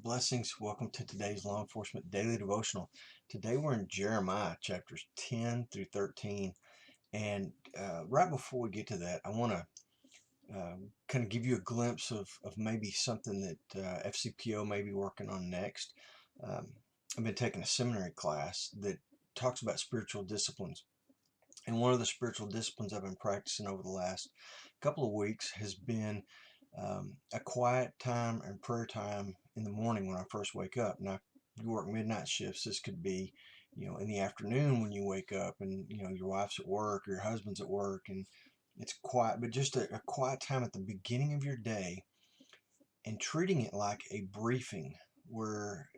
Blessings. Welcome to today's Law Enforcement Daily Devotional. Today we're in Jeremiah chapters 10 through 13. And right before we get to that, I want to kind of give you a glimpse of maybe something that FCPO may be working on next. I've been taking a seminary class that talks about spiritual disciplines. And one of the spiritual disciplines I've been practicing over the last couple of weeks has been a quiet time and prayer time in the morning when I first wake up. Now, you work midnight shifts. This could be, in the afternoon when you wake up and, your wife's at work or your husband's at work and it's quiet, but just a quiet time at the beginning of your day and treating it like a briefing where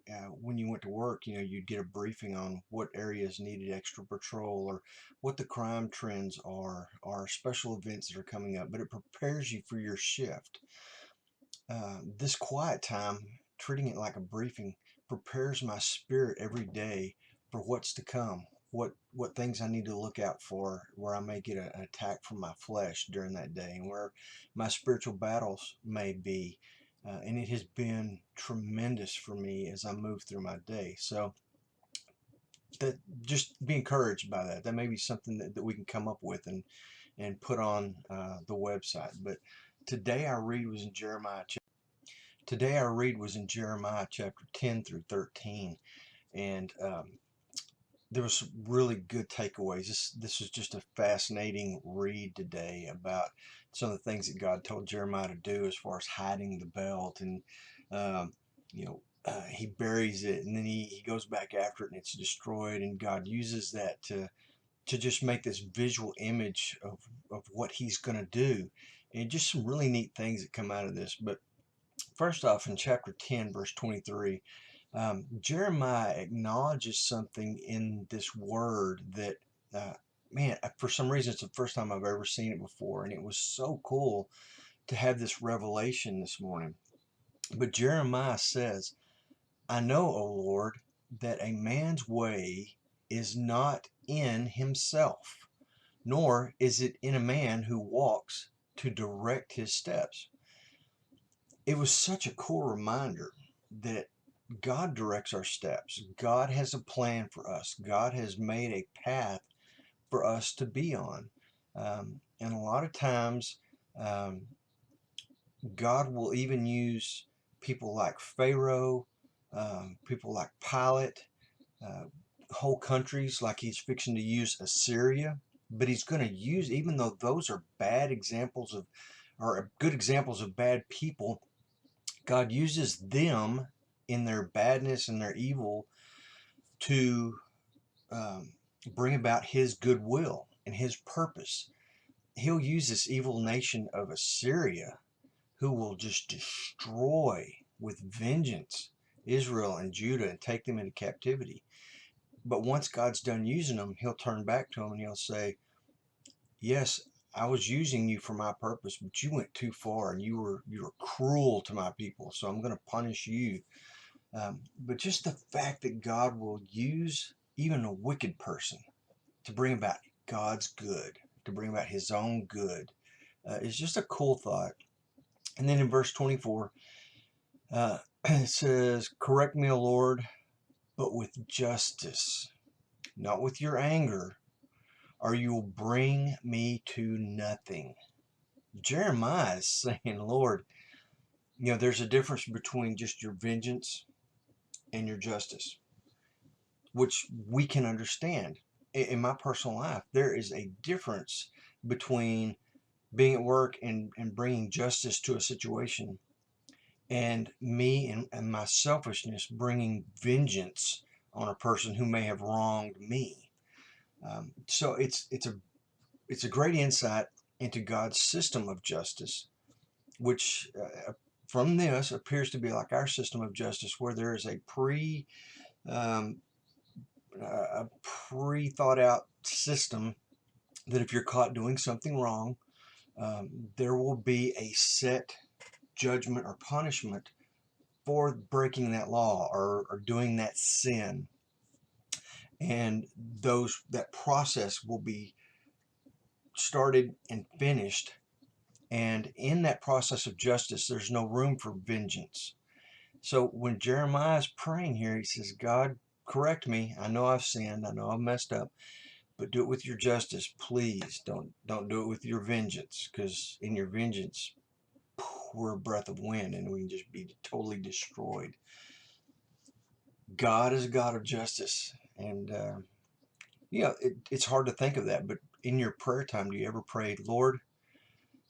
when you went to work, you'd get a briefing on what areas needed extra patrol or what the crime trends are, or special events that are coming up, but it prepares you for your shift. This quiet time, treating it like a briefing, prepares my spirit every day for what's to come, what things I need to look out for, where I may get an attack from my flesh during that day, and where my spiritual battles may be. And it has been tremendous for me as I move through my day. So that, just be encouraged by that. That may be something that we can come up with and put on the website. But today our read was in Jeremiah. Today our read was in Jeremiah chapter 10 through 13. And there was some really good takeaways. This was just a fascinating read today about some of the things that God told Jeremiah to do as far as hiding the belt. And, he buries it and then he goes back after it and it's destroyed. And God uses that to just make this visual image of what he's going to do. And just some really neat things that come out of this. But first off, in chapter 10, verse 23, Jeremiah acknowledges something in this word that, for some reason, it's the first time I've ever seen it before, and it was so cool to have this revelation this morning. But Jeremiah says, I know, O Lord, that a man's way is not in himself, nor is it in a man who walks to direct his steps. It was such a cool reminder that God directs our steps. God has a plan for us. God has made a path for us to be on. And a lot of times, God will even use people like Pharaoh, people like Pilate, whole countries like he's fixing to use Assyria. But he's going to use, even though those are bad examples of, or good examples of bad people, God uses them in their badness and their evil to bring about his goodwill and his purpose. He'll use this evil nation of Assyria, who will just destroy with vengeance Israel and Judah and take them into captivity. But once God's done using them, he'll turn back to them and he'll say, yes, I was using you for my purpose, but you went too far and you were cruel to my people, so I'm going to punish you. But just the fact that God will use even a wicked person to bring about God's good, to bring about his own good, is just a cool thought. And then in verse 24, it says, correct me, O Lord, but with justice, not with your anger, or you will bring me to nothing. Jeremiah is saying, Lord, there's a difference between just your vengeance and your justice, which we can understand. In my personal life, there is a difference between being at work and bringing justice to a situation, and me and my selfishness bringing vengeance on a person who may have wronged me. So it's a great insight into God's system of justice, which from this appears to be like our system of justice, where there is a pre-thought out system that if you're caught doing something wrong, there will be a set judgment or punishment for breaking that law or doing that sin. And that process will be started and finished. And in that process of justice, there's no room for vengeance. So when Jeremiah is praying here, he says, God, correct me. I know I've sinned. I know I've messed up, but do it with your justice, please. Don't do it with your vengeance, because in your vengeance, we're a breath of wind and we can just be totally destroyed. God is a God of justice. And, it's hard to think of that, but in your prayer time, do you ever pray, Lord,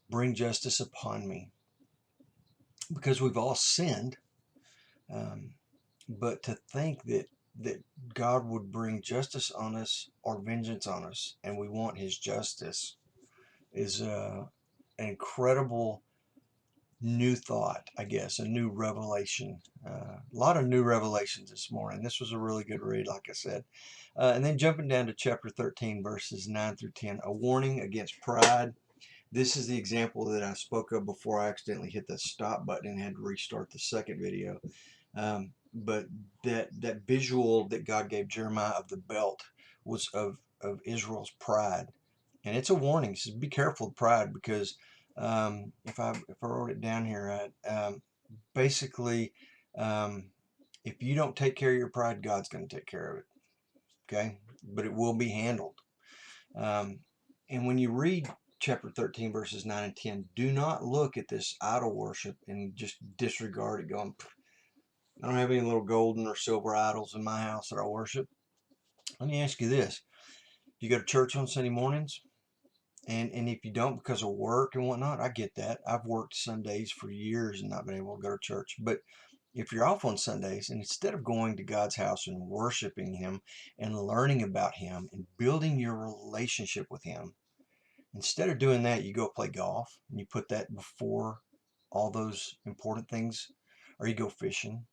bring justice upon me? Because we've all sinned. Um, but to think that God would bring justice on us or vengeance on us, and we want his justice, is an incredible new thought, I guess, a new revelation. A lot of new revelations this morning. This was a really good read, like I said. And then jumping down to chapter 13, verses 9 through 10, a warning against pride. This is the example that I spoke of before I accidentally hit the stop button and had to restart the second video. But that visual that God gave Jeremiah of the belt was of Israel's pride. And it's a warning. It says, be careful of pride, because if I wrote it down here right, basically, um, if you don't take care of your pride, God's going to take care of it. Okay, but it will be handled. Um, and when you read chapter 13, verses 9 and 10, do not look at this idol worship and just disregard it, going, I don't have any little golden or silver idols in my house that I worship. Let me ask you this: do you go to church on Sunday mornings? And if you don't because of work and whatnot, I get that. I've worked Sundays for years and not been able to go to church. But if you're off on Sundays, and instead of going to God's house and worshiping him and learning about him and building your relationship with him, instead of doing that, you go play golf and you put that before all those important things, or you go fishing,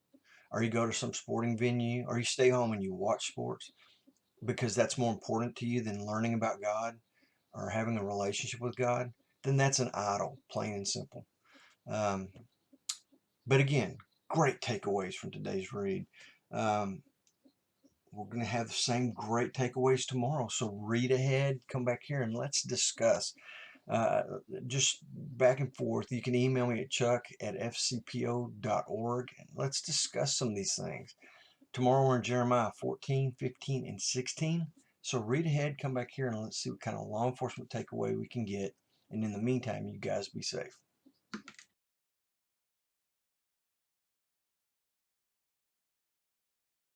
or you go to some sporting venue, or you stay home and you watch sports because that's more important to you than learning about God or having a relationship with God, then that's an idol, plain and simple. Um, but again, great takeaways from today's read. Um, we're going to have the same great takeaways tomorrow. So read ahead, come back here, and let's discuss. Uh, just back and forth. You can email me at chuck@fcpo.org, and let's discuss some of these things. Tomorrow we're in Jeremiah 14, 15, and 16. So read ahead, come back here, and let's see what kind of law enforcement takeaway we can get. And in the meantime, you guys be safe.